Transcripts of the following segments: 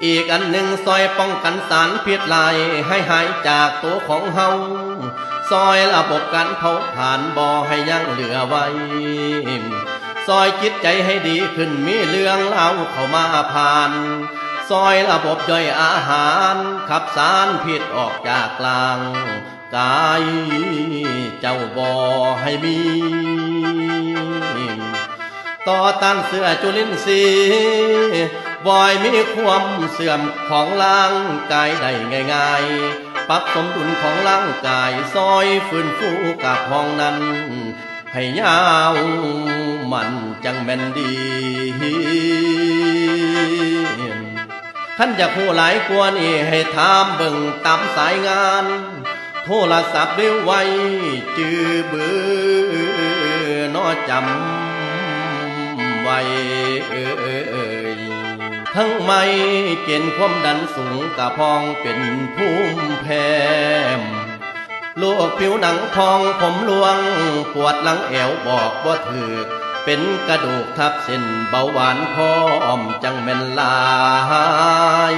อีกอันหนึ่งซอยป้องกันสารพิษลายให้หายจากตัวของเฮาซอยระบบการเผาผลาญบ่ให้ยังเหลือไว้ซอยจิตใจให้ดีขึ้นมีเรื่องเล่าเข้ามาผ่านซอยระบบย่อยอาหารขับสารพิษออกจากกลางกายเจ้าบ่ให้มีต่อต้านเสื้อจุลินทรีย์บ่อยมีความเสื่อมของร่างกายได้ง่ายๆปรับสมดุลของร่างกายซอยฟื้นฟูกับห้องนั้นให้ยาวมันจังแม่นดีท่านอยากผู้หลายกว่านี้ให้ถามเบิ่งตามสายงานโทรศัพท์เร็วไวจื้อเบือนอจำไว้ทั้งไม่เกณฑ์ความดันสูงกะพองเป็นภูมิแพ้โรคผิวหนังพองผมหลวงปวดหลังแอวบอกบ่ถึกเป็นกระดูกทับเส้นเบาหวานพร้อมจังแม่นลาย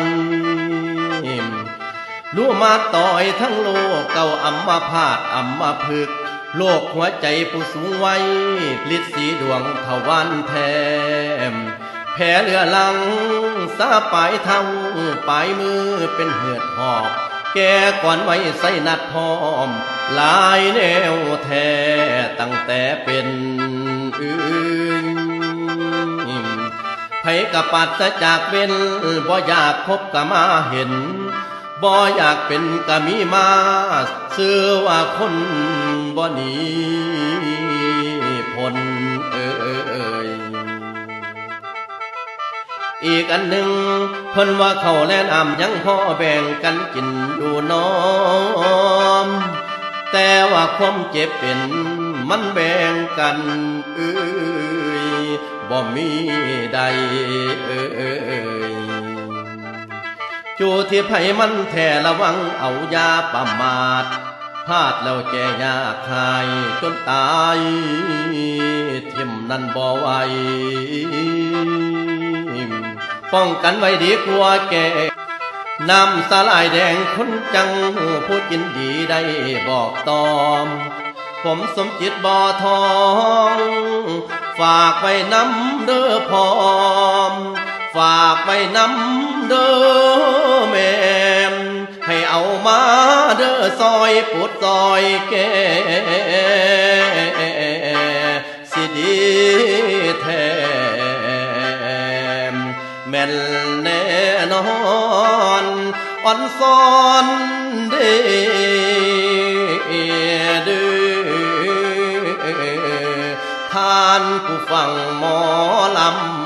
รู้มาต่อยทั้งโลกเก่าอัมพาตอัมพฤกษ์โรคหัวใจผู้สูงวัยฤทธิ์สีดวงทวารแทมแผลเลือลังสาปลายเท้าปลายมือเป็นเหือดหอบแก่ก่อนไว้ใส่นัดพร้อมหลายแนวแท้ตั้งแต่เป็นไผกะปัดจากเป็นบ่อยากพบกะมาเห็นบ่อยากเป็นกะมีมาเชื่อว่าคนบ่หนีพ้นอีกอันหนึ่งเพิ่นว่าเขาแล่นอ่ำยังพอแบ่งกันกินอยู่น้อมแต่ว่าความเจ็บเป็นมันแบ่งกันบ่มีใดจูที่ไผมันแท้ระวังเอายาประมาทพลาดแล้วแก่ยากหายจนตายทิ่มนั่นบ่ไหวป้องกันไว้ดีกว่าแก่น้ำสลายแดงคนจังผู้กินดีได้บอกตอมผมสมจิตบ่อทองฝากไว้น้ำเด้อพร้อมฝากไว้น้ำเด้อแม่ให้เอามาเด้อซอยปุดซอยแก่สิดีแท้แม่นแน่นอนอ่อนซ้อนเด้อท่านผู้ฟังหมอลำ